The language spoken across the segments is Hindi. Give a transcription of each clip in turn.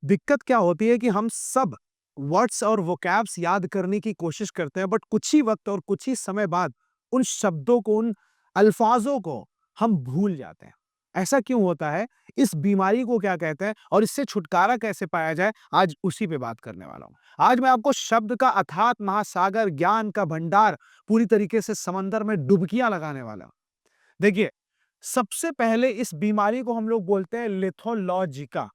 दिक्कत क्या होती है कि हम सब वर्ड्स और वोकैब्स याद करने की कोशिश करते हैं, बट कुछ ही वक्त और कुछ ही समय बाद उन शब्दों को, उन अल्फाजों को हम भूल जाते हैं। ऐसा क्यों होता है? इस बीमारी को क्या कहते हैं और इससे छुटकारा कैसे पाया जाए, आज उसी पे बात करने वाला हूं। आज मैं आपको शब्द का अथात महासागर, ज्ञान का भंडार, पूरी तरीके से समंदर में डुबकियां लगाने वाला हूं। देखिए, सबसे पहले इस बीमारी को हम लोग बोलते हैं लिथोलॉजिका।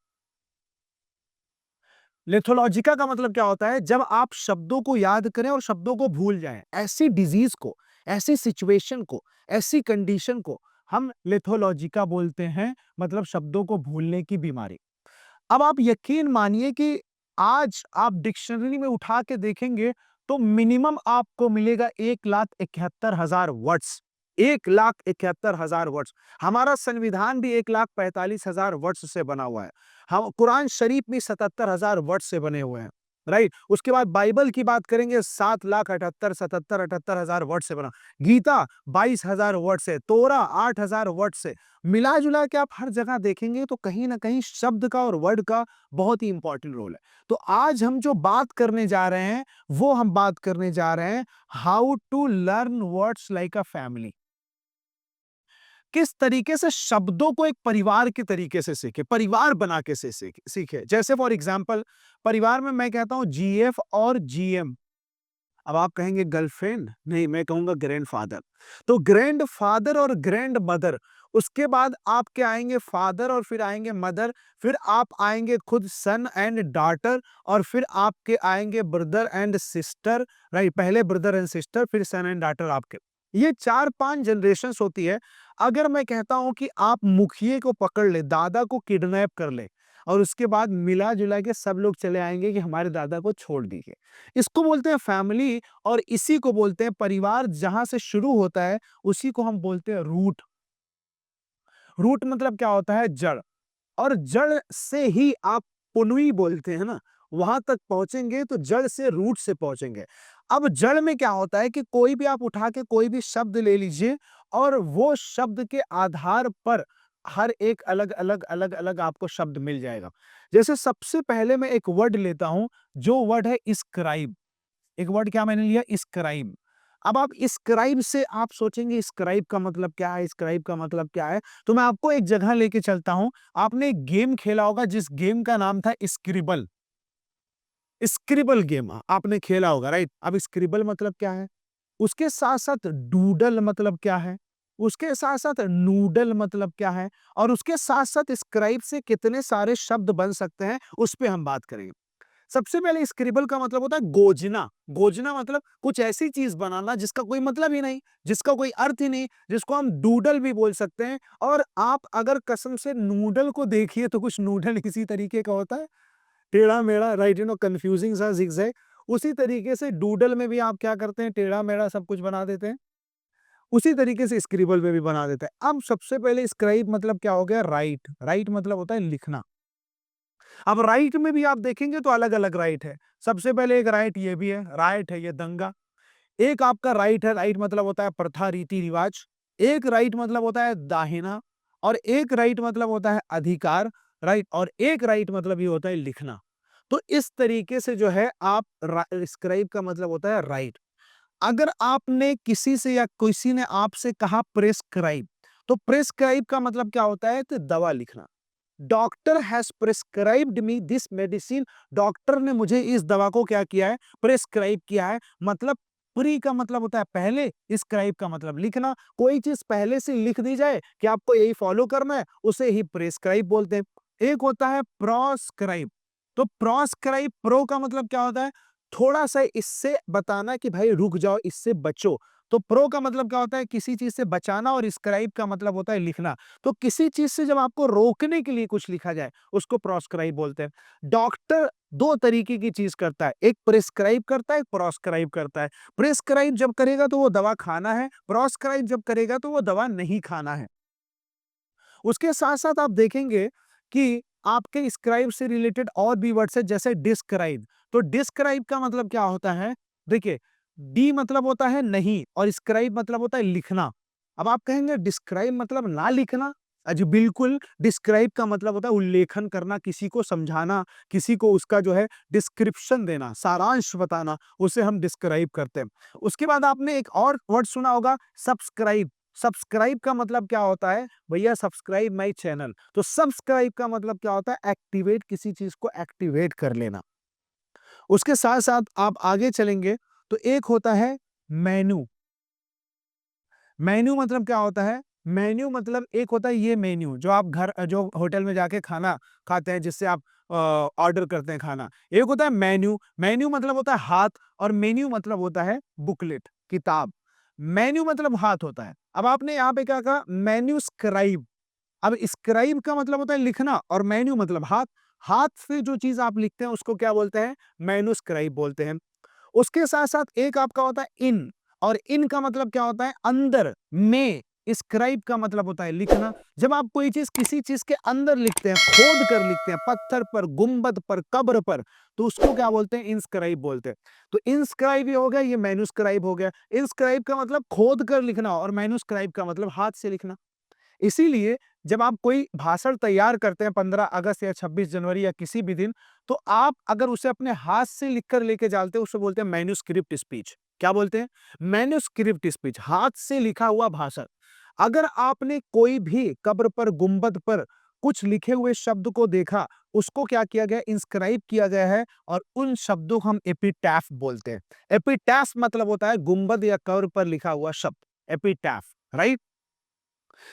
लिथोलॉजिका का मतलब क्या होता है? जब आप शब्दों को याद करें और शब्दों को भूल जाएं। ऐसी डिजीज को, ऐसी सिचुएशन को, ऐसी कंडीशन को हम लिथोलॉजिका बोलते हैं, मतलब शब्दों को भूलने की बीमारी। अब आप यकीन मानिए कि आज आप डिक्शनरी में उठा के देखेंगे तो मिनिमम आपको मिलेगा 1,71,000 वर्ड्स। 1,71,000 वर्ड्स। हमारा संविधान भी 1,45,000 वर्ड्स से बना हुआ है। हम कुरान शरीफ भी 77,000 वर्ड्स से बने हुए हैं। राइट? उसके बाद बाइबल की बात करेंगे, 7,78,77,78,000 वर्ड से बना। गीता 22,000 वर्ड से, तोरा 8,000 वर्ड से। मिला जुला के आप हर जगह देखेंगे तो कहीं ना कहीं शब्द का और वर्ड का बहुत ही इंपॉर्टेंट रोल है। तो आज हम जो बात करने जा रहे हैं, वो हम बात करने जा रहे हैं how to learn words like a family. किस तरीके से शब्दों को एक परिवार के तरीके से सीखे, परिवार बना के से सीखे। जैसे फॉर एग्जांपल, परिवार में मैं कहता हूं जीएफ और जीएम। अब आप कहेंगे गर्लफ्रेंड, नहीं, मैं कहूंगा ग्रैंडफादर। तो ग्रैंडफादर और ग्रैंड मदर, उसके बाद आपके आएंगे फादर और फिर आएंगे मदर, फिर आप आएंगे खुद सन एंड डॉटर, और फिर आपके आएंगे ब्रदर एंड सिस्टर। राइट? पहले ब्रदर एंड सिस्टर, फिर सन एंड डॉटर आपके। ये 4-5 जनरेशंस होती है। अगर मैं कहता हूं कि आप मुखिए को पकड़ ले, दादा को किडनैप कर ले, और उसके बाद मिला जुला के सब लोग चले आएंगे कि हमारे दादा को छोड़ दीजिए। इसको बोलते हैं फैमिली, और इसी को बोलते हैं परिवार। जहां से शुरू होता है उसी को हम बोलते हैं रूट। रूट मतलब क्या होता है? जड़। और जड़ से ही आप पुनवी बोलते हैं ना, वहां तक पहुंचेंगे तो जड़ से रूट से पहुंचेंगे। अब जड़ में क्या होता है कि कोई भी आप उठा के कोई भी शब्द ले लीजिए, और वो शब्द के आधार पर हर एक अलग अलग अलग अलग आपको शब्द मिल जाएगा। जैसे सबसे पहले मैं एक वर्ड लेता हूं, जो वर्ड है स्क्राइब। एक वर्ड क्या मैंने लिया? स्क्राइब। अब आप स्क्राइब से आप सोचेंगे स्क्राइब का मतलब क्या है, स्क्राइब का मतलब क्या है? तो मैं आपको एक जगह लेके चलता हूं। आपने एक गेम खेला होगा जिस गेम का नाम था स्क्रिबल। स्क्रिबल गेम आपने खेला होगा, राइट? अब स्क्रिबल मतलब क्या है? उसके साथ साथ डूडल मतलब क्या है? उसके साथ साथ नूडल मतलब क्या है? और उसके साथ साथ स्क्राइब से कितने सारे शब्द बन सकते हैं, उस पे हम बात करेंगे। सबसे पहले स्क्रिबल का मतलब होता है गोजना। गोजना मतलब कुछ ऐसी चीज बनाना जिसका कोई मतलब ही नहीं, जिसका कोई अर्थ ही नहीं, जिसको हम डूडल भी बोल सकते हैं। और आप अगर कसम से नूडल को देखिए तो कुछ नूडल इसी तरीके का होता है, टेढ़ा मेढ़ा, राइट, कंफ्यूजिंग सा, जिगजैग। उसी तरीके से डूडल में भी आप क्या करते हैं? टेढ़ा मेढ़ा सब कुछ बना देते हैं। उसी तरीके से स्क्रिबल में भी बना देते हैं। अब सबसे पहले स्क्राइब मतलब क्या हो गया? राइट। राइट मतलब होता है लिखना। अब राइट में भी आप देखेंगे तो अलग अलग राइट है। सबसे पहले एक राइट ये भी है, राइट है ये दंगा। एक आपका राइट है, राइट मतलब होता है प्रथा, रीति रिवाज। एक राइट मतलब होता है दाहिना, और एक राइट मतलब होता है अधिकार। राइट? और एक राइट मतलब ये होता है लिखना। तो इस तरीके से जो है आप, स्क्राइब का मतलब होता है राइट। अगर आपने किसी से या किसी ने आपसे कहा प्रेस्क्राइब, तो प्रेस्क्राइब का मतलब क्या होता है? तो दवा लिखना। Doctor has prescribed me this medicine. Doctor ने मुझे इस दवा को क्या किया है? प्रिस्क्राइब किया है। मतलब प्री का मतलब होता है पहले, स्क्राइब का मतलब लिखना। कोई चीज पहले से लिख दी जाए कि आपको यही फॉलो करना है, उसे ही प्रिस्क्राइब बोलते हैं। एक होता है प्रोस्क्राइब। तो प्रोस्क्राइब, प्रो का मतलब क्या होता है? थोड़ा सा इससे बताना कि भाई रुक जाओ, इससे बचो। तो प्रो का मतलब क्या होता है? किसी चीज से बचाना। और स्क्राइब का मतलब होता है लिखना। तो किसी चीज से जब आपको रोकने के लिए कुछ लिखा जाए, उसको प्रोस्क्राइब बोलते हैं। डॉक्टर दो तरीके की चीज करता है, एक प्रिस्क्राइब करता है, एक प्रोस्क्राइब करता है। प्रिस्क्राइब जब करेगा तो वो दवा खाना है, प्रोस्क्राइब जब करेगा तो वो दवा नहीं खाना है। उसके साथ साथ आप देखेंगे कि आपके स्क्राइब से रिलेटेड और भी वर्ड्स है, जैसे डिस्क्राइब। तो डिस्क्राइब का मतलब क्या होता है? देखिए, डी मतलब होता है नहीं, और स्क्राइब मतलब होता है लिखना। अब आप कहेंगे डिस्क्राइब मतलब ना लिखना, जी बिल्कुल, डिस्क्राइब का मतलब होता है उल्लेखन करना, किसी को समझाना, किसी को उसका जो है डिस्क्रिप्शन देना, सारांश बताना, उसे हम डिस्क्राइब करते हैं। उसके बाद आपने एक और वर्ड सुना होगा सब्सक्राइब। सब्सक्राइब का मतलब क्या होता है? भैया सब्सक्राइब माय चैनल। तो सब्सक्राइब का मतलब क्या होता है? एक्टिवेट, किसी चीज़ को एक्टिवेट कर लेना। उसके साथ-साथ आप आगे चलेंगे तो एक होता है मेनू। मेन्यू मतलब क्या होता है? मेन्यू मतलब एक होता है ये मेन्यू जो आप जो होटल में जाके खाना खाते हैं जिससे आप ऑर्डर करते हैं खाना। एक होता है मेन्यू, मेन्यू मतलब होता है हाथ और मेन्यू मतलब होता है बुकलेट, किताब। मेन्यू मतलब हाथ होता है। अब आपने यहाँ पे क्या कहा? मैन्युस्क्राइब। अब स्क्राइब का मतलब होता है लिखना और मेन्यू मतलब हाथ। हाथ से जो चीज़ आप लिखते हैं उसको क्या बोलते हैं? मैन्युस्क्राइब बोलते हैं। उसके साथ-साथ एक आपका होता है इन और इन का मतलब क्या होता है? अंदर, में। स्क्राइब का मतलब होता है लिखना। जब आप कोई चीज़ किसी चीज़ के अंदर लिखते हैं, खोद कर लिखते हैं, पत्थर पर, गुंबद पर, कब्र पर, तो उसको क्या बोलते हैं? इंस्क्राइब बोलते हैं। तो इंस्क्राइब ये हो गया, ये मैन्युस्क्राइब हो गया। इंस्क्राइब का मतलब खोद कर लिखना और मैन्युस्क्राइब का मतलब हाथ से लिखना। इसीलिए जब आप कोई भाषण तैयार करते हैं 15 अगस्त या 26 जनवरी या किसी भी दिन, तो आप अगर उसे अपने हाथ से लिखकर लेके जाते हैं, उसे बोलते हैं मैन्युस्क्रिप्ट स्पीच। क्या बोलते हैं? मैन्युस्क्रिप्ट स्पीच, हाथ से लिखा हुआ भाषण। अगर आपने कोई भी कब्र पर, गुंबद पर कुछ लिखे हुए शब्द को देखा, उसको क्या किया गया? इंस्क्राइब किया गया है और उन शब्दों को हम एपिटैफ बोलते हैं। एपिटैफ मतलब होता है गुंबद या कब्र पर लिखा हुआ शब्द, एपिटैफ, राइट?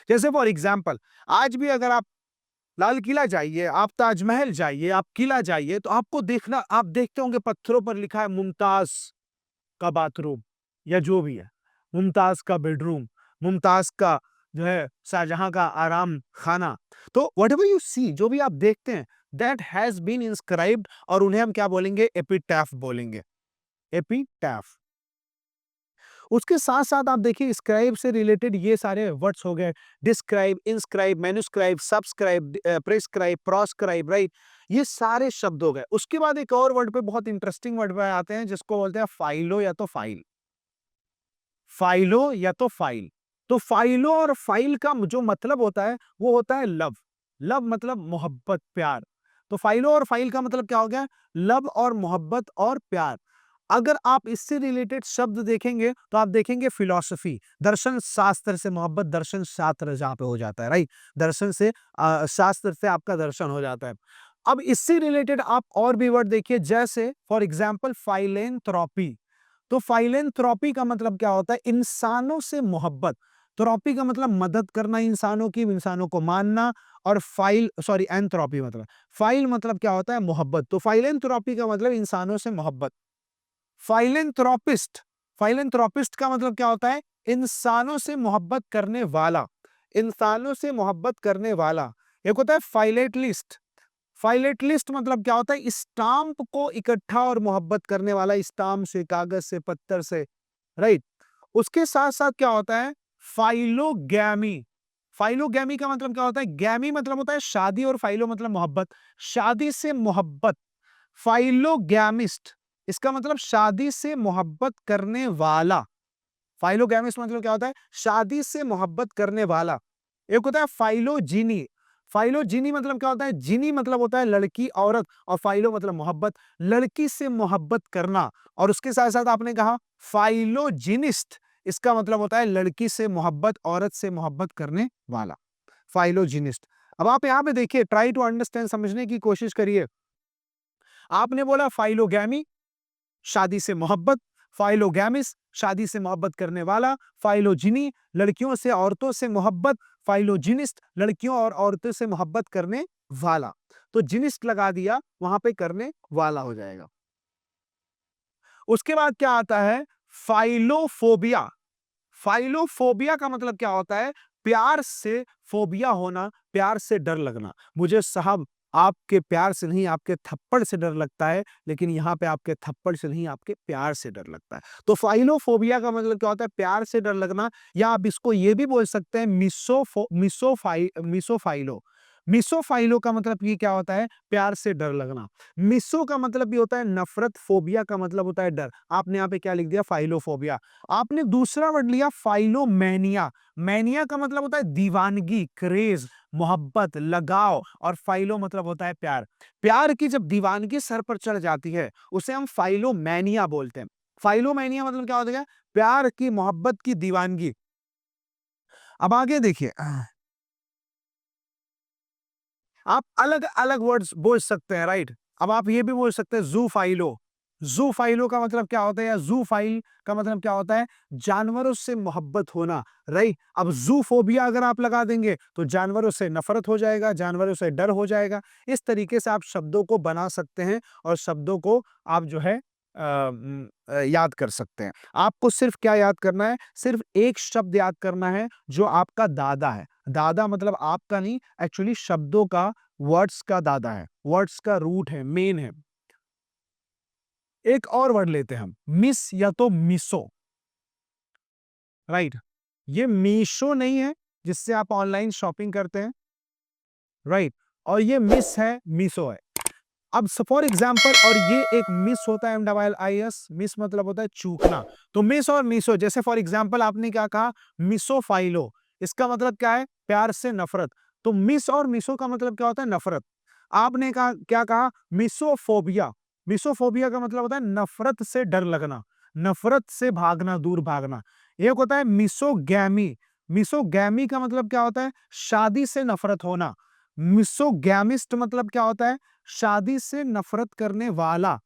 जैसे फॉर एग्जाम्पल आज भी अगर आप लाल किला जाइए, आप ताजमहल जाइए, आप किला जाइए, तो आपको देखना आप देखते होंगे पत्थरों पर लिखा है मुमताज़ का बाथरूम या जो भी है, मुमताज़ का बेडरूम, मुमताज़ का जो है शाहजहां का आराम खाना। तो व्हाटएवर यू सी, जो भी आप देखते हैं, दैट हैज़ बीन इंस्क्राइब्ड और उन्हें हम क्या बोलेंगे? एपिटैफ बोलेंगे, एपिटैफ। उसके साथ-साथ आप देखिए स्क्राइब से रिलेटेड ये सारे वर्ड्स हो गए, describe, inscribe, manuscribe, subscribe, prescribe, proscribe, right? ये सारे शब्द हो गए। उसके बाद एक और वर्ड पे बहुत इंटरेस्टिंग वर्ड पे आते हैं जिसको बोलते हैं फाइलो या तो फाइल। फाइलो या तो फाइल। तो फाइलो और फाइल का जो मतलब होता है, वो होता है लव। लव मतलब मोहब्बत, प्यार। तो फाइलो और फाइल का मतलब क्या हो गया? लव और मोहब्बत और प्यार। अगर आप इससे रिलेटेड शब्द देखेंगे, तो आप देखेंगे फिलॉसफी, दर्शन शास्त्र से मोहब्बत, दर्शन शास्त्र जहाँ पे हो जाता है, राइट? दर्शन से शास्त्र से आपका दर्शन हो जाता है। अब इससे रिलेटेड आप और भी वर्ड देखिए जैसे फॉर एग्जाम्पल फाइलेंथ्रोपी। तो फाइलेंथ्रोपी का मतलब क्या होता है? इंसानों से मोहब्बत। थ्रोपी का मतलब मदद करना इंसानों की, इंसानों को मानना और एंथ्रोपी मतलब फाइल मतलब क्या होता है? मोहब्बत। तो फाइलेंथ्रोपी का मतलब इंसानों से मोहब्बत। फाइलेंथ्रोपिस्ट, फाइलेंथ्रोपिस्ट का मतलब क्या होता है? इंसानों से मोहब्बत करने वाला, इंसानों से मोहब्बत करने वाला। एक होता है फाइलेटलिस्ट, फाइलेटलिस्ट मतलब क्या होता है? स्टाम्प को इकट्ठा और मोहब्बत करने वाला, स्टाम्प से, कागज से, पत्थर से, राइट? उसके साथ-साथ क्या होता है? फाइलोगैमी, फाइलोगैमी का मतलब क्या होता है? गैमी मतलब होता है शादी और फाइलो मतलब मोहब्बत, शादी से मोहब्बत। फाइलोगैमिस्ट, इसका मतलब शादी से मोहब्बत करने वाला। फाइलोगैमिस्ट मतलब क्या होता है? शादी से मोहब्बत करने वाला। एक होता है फाइलोजिनी, फाइलोजिनी मतलब क्या होता है? जिनी मतलब होता है लड़की, औरत और फाइलो मतलब मोहब्बत, लड़की से मोहब्बत करना। और उसके साथ-साथ आपने कहा फाइलोजिनिस्ट, इसका मतलब होता है लड़की से मोहब्बत, औरत से मोहब्बत करने वाला, फाइलोजिनिस्ट। अब आप यहाँ पे देखिए, ट्राई टू अंडरस्टैंड, समझने की कोशिश करिए। आपने बोला फाइलोगैमी, शादी से मोहब्बत, फाइलोगैमिस, शादी से मोहब्बत करने वाला, फाइलोजिनी, लड़कियों से, औरतों से मोहब्बत, फाइलोजिनिस्ट, लड़कियों और औरतों से मोहब्बत करने वाला। तो जिनिस्ट लगा दिया, वहां पे करने वाला हो जाएगा। उसके बाद क्या आता है? फाइलोफोबिया। फाइलोफोबिया का मतलब क्या होता है? प्यार से फोबिया होना, प्यार से डर लगना। मुझे साहब आपके प्यार से नहीं, आपके थप्पड़ से डर लगता है, लेकिन यहाँ पे आपके थप्पड़ से नहीं, आपके प्यार से डर लगता है। तो फाइलोफोबिया का मतलब क्या होता है? प्यार से डर लगना, या आप इसको ये भी बोल सकते हैं मिसोफाइलो। मिसोफाइलो का मतलब ये क्या होता है? प्यार से डर लगना। मिसो का मतलब भी होता है नफरत, फोबिया का मतलब होता है डर। आपने यहाँ पे क्या लिख दिया? फाइलोफोबिया। आपने दूसरा वर्ड लिया फाइलोमैनिया। मैनिया का मतलब होता है दीवानगी, क्रेज। मोहब्बत, लगाव, और फाइलो मतलब होता है प्यार। प्यार की जब दीवानगी सर पर चढ़ जाती है, उसे हम फाइलोमैनिया बोलते हैं। फाइलोमैनिया मतलब क्या होता है? प्यार की, मोहब्बत की दीवानगी। अब आगे देखिए, आप अलग-अलग वर्ड्स बोल सकते हैं, राइट? अब आप ये भी बोल सकते हैं ज़ूफ़ाइलो। ज़ूफ़ाइलो का मतलब क्या होता है, या ज़ूफ़ाइल का मतलब क्या होता है? जानवरों से मोहब्बत होना, राइट? अब ज़ूफ़ोबिया अगर आप लगा देंगे, तो जानवरों से नफ़रत हो जाएगा, जानवरों से डर हो जाएगा। इस तरीके से आप शब्दों को बना सकते हैं और शब्दों को आप जो है याद कर सकते हैं। आपको सिर्फ़ क्या याद करना है? सिर्फ़ एक शब्द याद करना है, जो आपका दादा है। दादा मतलब आपका नहीं, एक्चुअली शब्दों का, वर्ड्स का दादा है, वर्ड्स का रूट है, मेन है। एक और वर्ड लेते हैं हम, मिस या तो मिसो, राइट? ये मीशो नहीं है, जिससे आप ऑनलाइन शॉपिंग करते हैं, राइट? और ये मिस है, मीशो है। अब फॉर एग्जाम्पल, और ये एक मिस होता है, MIIS, मिस मतलब होता है चूकना। तो मिस और मिसो, जैसे फॉर एग्जाम्पल आपने क्या कहा, मिसोफाइलो, इसका मतलब क्या है? प्यार से नफरत। तो मिस और मिसो का मतलब क्या होता है? नफरत। आपने कहा, क्या कहा? मिसोफोबिया। मिसोफोबिया का मतलब होता है नफरत से डर लगना, नफरत से भागना, दूर भागना। एक होता है मिसोगैमी। मिसोगैमी का मतलब क्या होता है? शादी से नफरत होना। मिसोगैमिस्ट मतलब क्या होता है? शादी से नफरत करने वाला।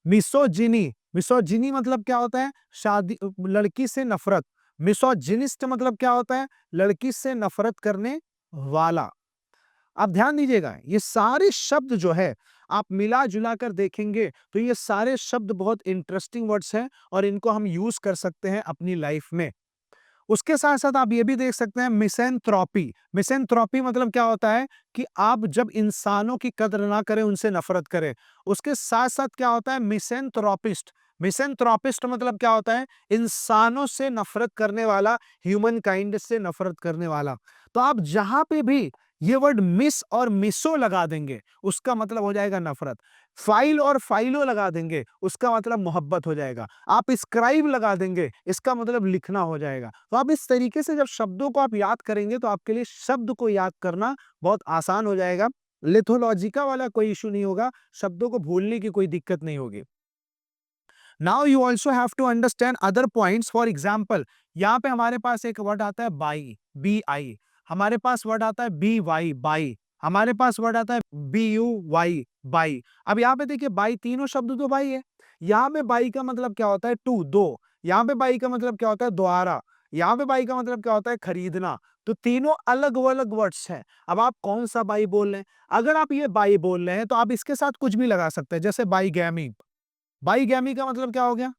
मिसोजिनी, मिसोजिनी मतलब क्या होता है? शादी, लड़की से नफरत। मिसोजिनिस्ट मतलब क्या होता है? लड़की से नफरत करने वाला। आप ध्यान दीजिएगा, ये सारे शब्द जो है, आप मिला-जुला कर देखेंगे, तो ये सारे शब्द बहुत इंटरेस्टिंग वर्ड्स हैं और इनको हम यूज़ कर सकते हैं अपनी लाइफ में। उसके साथ-साथ आप ये भी देख सकते हैं मिसैंथ्रोपी। मिसैंथ्रोपी मतलब क्या होता है कि आप जब इंसानों की कद्र ना करें, उनसे नफ़रत करें। उसके साथ-साथ क्या होता है मिसैंथ्रोपिस्ट। मिसैंथ्रोपिस्ट मतलब क्या होता है? इंसानों से नफ़रत करने वाला, ह्यूमन काइंड से नफ़रत करने वाला। तो आप जहाँ पे भी ये वर्ड मिस और मिसो लगा देंगे, उसका मतलब हो जाएगा नफ़रत। फ़ाइल और फ़ाइलो लगा देंगे, उसका मतलब मोहब्बत हो जाएगा। आप स्क्राइब लगा देंगे, इसका मतलब लिखना हो जाएगा। तो आप इस तरीके से जब शब्दों को आप याद करेंगे, तो आपके लिए शब्द को याद करना बहुत आसान हो जाएगा। लिथोलॉजिका वाला कोई इश्यू नहीं होगा, शब्दों को भूलने की कोई दिक्कत नहीं होगी। Now you also have to understand other points. For example, यहाँ पे हमारे पास एक वर्ड आता है बाई, BI। हमारे पास वर्ड आता है BY, बाई। हमारे पास वर्ड आता है BUY, बाई। अब यहाँ पे देखिए, बाई, तीनों शब्द तो बाई है। यहाँ पे बाई का मतलब क्या होता है? टू, दो। यहाँ पे बाई का मतलब क्या होता है? द्वारा। यहाँ पे बाई का मतलब क्या होता है? खरीदना। तो तीनों अलग अलग वर्ड्स हैं। अब आप कौन सा बाई बोल रहे हैं? अगर आप ये बाई बोल रहे हैं, तो आप इसके साथ कुछ भी लगा सकते हैं, जैसे बाईगैमी। बाईगैमी का मतलब क्या हो गया?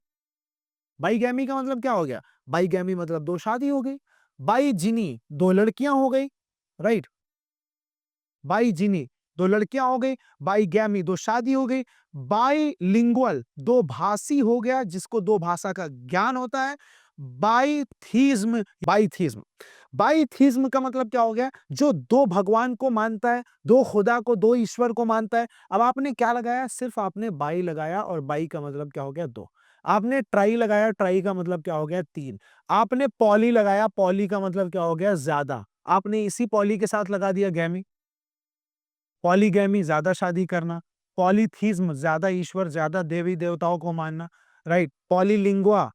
बाईगैमी का मतलब क्या हो गया? बाईगैमी मतलब 2 शादी हो गई। बाईजिनी 2 लड़कियां हो गई, राइट? बाईजिनी 2 लड़कियां हो गई, बाईगैमी 2 शादी हो गई, बाईलिंगुअल 2 भाषी हो गया, जिसको 2 भाषा का ज्ञान होता है। बाईथीज्म, बाईथीज्म, बाईथीज्म का मतलब क्या हो गया? जो 2 भगवान को मानता है, 2 खुदा को, 2 ईश्वर को मानता है। अब आपने क्या लगाया? सिर्फ आपने बाई लगाया, और बाई का मतलब क्या हो गया? 2। आपने ट्राई लगाया, ट्राई का मतलब क्या हो गया? 3। आपने पॉली लगाया, पॉली का मतलब क्या हो गया? ज्यादा। आपने इसी पॉली के साथ लगा दिया गैमी। पॉलीगैमी ज़्यादा शादी करना, पॉलीथीज़्म ज़्यादा ईश्वर, ज़्यादा देवी-देवताओं को मानना, राइट? पॉलीलिंगुआ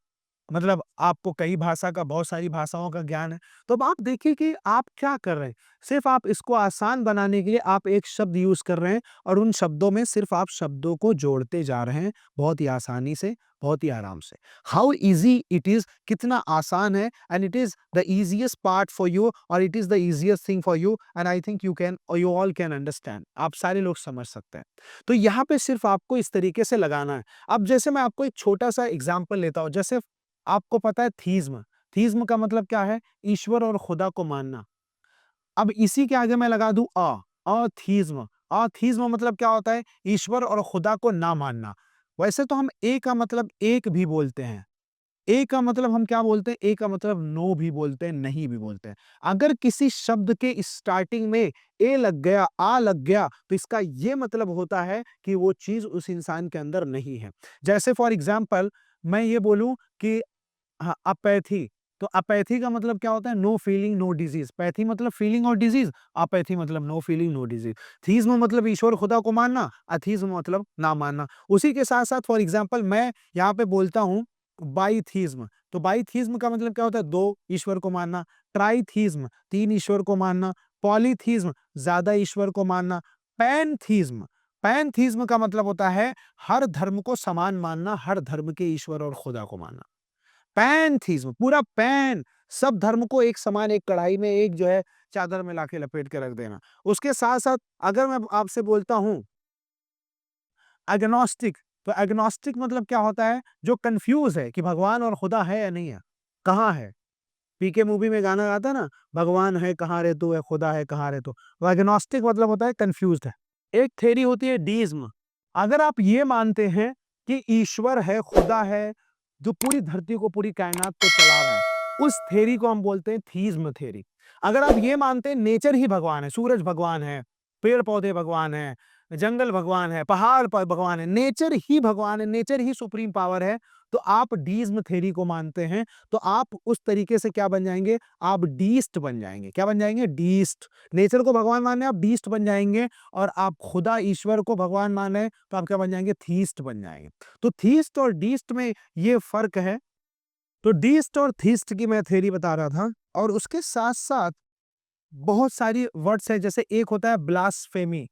मतलब आपको कई भाषा का, बहुत सारी भाषाओं का ज्ञान है। तो अब आप देखिए कि आप क्या कर रहे हैं, सिर्फ़ आप इसको आसान बनाने के लिए आप एक शब्द यूज़ कर रहे हैं, और उन शब्दों में सिर्फ़ आप शब्दों को जोड़ते जा रहे हैं, बहुत ही आसानी से, बहुत ही आराम से। हाउ ईज़ी इट इज़, कितना आसान है, and it is the easiest part for you, और it is the easiest thing for you, and I think you can, और यू ऑल कैन अंडरस्टैंड। आप सारे लोग समझ सकते हैं। तो यहाँ पे सिर्फ़ आपको इस तरीके से लगाना है। अब जैसे मैं आपको एक छोटा-सा एग्ज़ाम्पल लेता हूँ, जैसे आपको पता है थीज़्म, थीज़्म का मतलब क्या है? ईश्वर और खुदा को मानना। अब इसी के आगे मैं लगा दूँ अथीज़्म। अथीज़्म मतलब क्या होता है? ईश्वर और खुदा को ना मानना। वैसे तो हम ए का मतलब एक भी बोलते हैं। ए का मतलब हम क्या बोलते हैं? ए का मतलब नो भी बोलते हैं, नहीं भी बोलते हैं। अगर किसी शब्द के स्टार्टिंग में ए लग गया, आ लग गया, तो इसका ये मतलब होता है कि वो चीज़ उस इंसान के अंदर नहीं है। जैसे फॉर एग्ज़ाम्पल मैं ये बोलूँ कि हाँ, अपैथी। तो अपैथी का मतलब क्या होता है? No feeling no disease. Pathy मतलब फीलिंग और डिजीज, अपैथी मतलब no feeling no disease. Theism मतलब ईश्वर खुदा को मानना, अथीज्म मतलब ना मानना। उसी के साथ साथ फॉर एग्जाम्पल मैं यहाँ पे बोलता हूँ बाईथीज्म, तो बाईथीज्म का मतलब क्या होता है? दो ईश्वर को मानना। ट्राईथीज्म तीन ईश्वर को मानना। पॉलीथीज्म ज्यादा ईश्वर को मानना। पैनथीज्म, पैनथीज्म का मतलब होता है हर धर्म को समान मानना, हर धर्म के ईश्वर और खुदा को मानना। पैनथीज्म पूरा पैन, सब धर्म को एक समान एक कढ़ाई में एक जो है चादर में लाके लपेट के रख देना। उसके साथ साथ अगर मैं आपसे बोलता हूं एग्नोस्टिक, तो एग्नोस्टिक मतलब क्या होता है? जो कंफ्यूज है कि भगवान और खुदा है या नहीं है, कहाँ है। पीके मूवी में गाना गाता है ना, भगवान है कहाँ रे तू, है खुदा है कहाँ रे तू। तो एग्नोस्टिक मतलब होता है कंफ्यूज्ड है। एक थ्योरी होती है डीज्म। अगर आप ये मानते हैं कि ईश्वर है, खुदा है, जो पूरी धरती को, पूरी कायनात को चला रहा है, उस थ्योरी को हम बोलते हैं थीज्म थ्योरी। अगर आप ये मानते हैं नेचर ही भगवान है, सूरज भगवान है, पेड़ पौधे भगवान है, जंगल भगवान है, पहाड़ पर भगवान है, नेचर ही भगवान है, नेचर ही सुप्रीम पावर है, तो आप डीज्म थ्योरी को मानते हैं, तो आप उस तरीके से क्या बन जाएंगे? आप डीस्ट बन जाएंगे। क्या बन जाएंगे? डीस्ट। नेचर को भगवान माने आप डीस्ट बन जाएंगे, और आप खुदा ईश्वर को भगवान माने तो आप क्या बन जाएंगे? थीस्ट बन जाएंगे। तो थीस्ट और डीस्ट में ये फर्क है। तो डीस्ट और थीस्ट की मैं थ्योरी बता रहा था, और उसके साथ साथ बहुत सारी वर्ड्स है, जैसे एक होता है ब्लास्फेमी।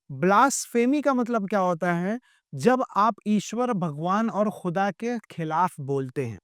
ब्लास्फेमी का मतलब क्या होता है? जब आप ईश्वर, भगवान और खुदा के खिलाफ बोलते हैं,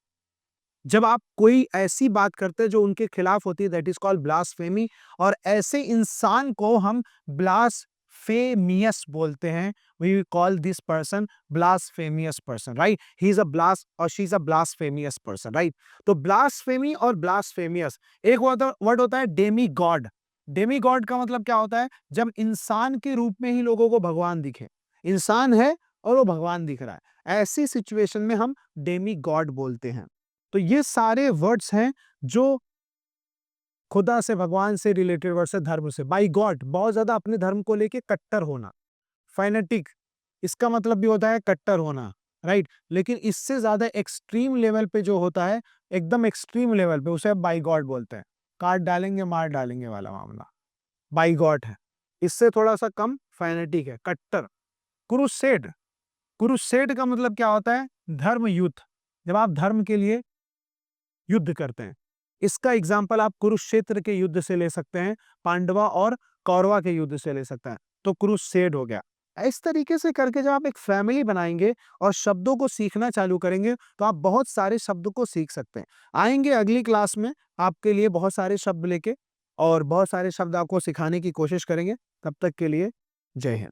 जब आप कोई ऐसी बात करते हैं जो उनके खिलाफ होती है, दैट इज कॉल्ड ब्लास्फेमी। और ऐसे इंसान को हम ब्लास्फेमियस बोलते हैं। We call this person blasphemous person, right? He is a blas और she is a blasphemous person, right? तो ब्लास्फेमी और ब्लास्फेमियस, एक वर्ड होता है डेमी गॉड। डेमी गॉड का मतलब क्या होता है? जब इंसान के रूप में ही लोगों को भगवान दिखे, इंसान है और वो भगवान दिख रहा है, ऐसी सिचुएशन में हम डेमी गॉड बोलते हैं। तो ये सारे वर्ड्स हैं जो खुदा से, भगवान से रिलेटेड वर्ड्स है, धर्म से। बाई गॉड बहुत ज्यादा अपने धर्म को लेके कट्टर होना। फाइनेटिक, इसका मतलब भी होता है कट्टर होना, राइट? लेकिन इससे ज्यादा एक्सट्रीम लेवल पे जो होता है, एकदम एक्सट्रीम लेवल पे, उसे बाई गॉड बोलते हैं। काट डालेंगे मार डालेंगे वाला मामला बाई गॉड है। इससे थोड़ा सा कम फाइनेटिक है, कट्टर। क्रूसेड, क्रूसेड का मतलब क्या होता है? धर्म युद्ध। जब आप धर्म के लिए युद्ध करते हैं, इसका एग्जाम्पल आप कुरुक्षेत्र के युद्ध से ले सकते हैं, पांडवा और कौरवा के युद्ध से ले सकते हैं। तो क्रूसेड हो गया। इस तरीके से करके जब आप एक फैमिली बनाएंगे और शब्दों को सीखना चालू करेंगे, तो आप बहुत सारे शब्द को सीख सकते हैं। आएंगे अगली क्लास में आपके लिए बहुत सारे शब्द लेके, और बहुत सारे शब्द आपको सिखाने की कोशिश करेंगे। तब तक के लिए जय हिंद।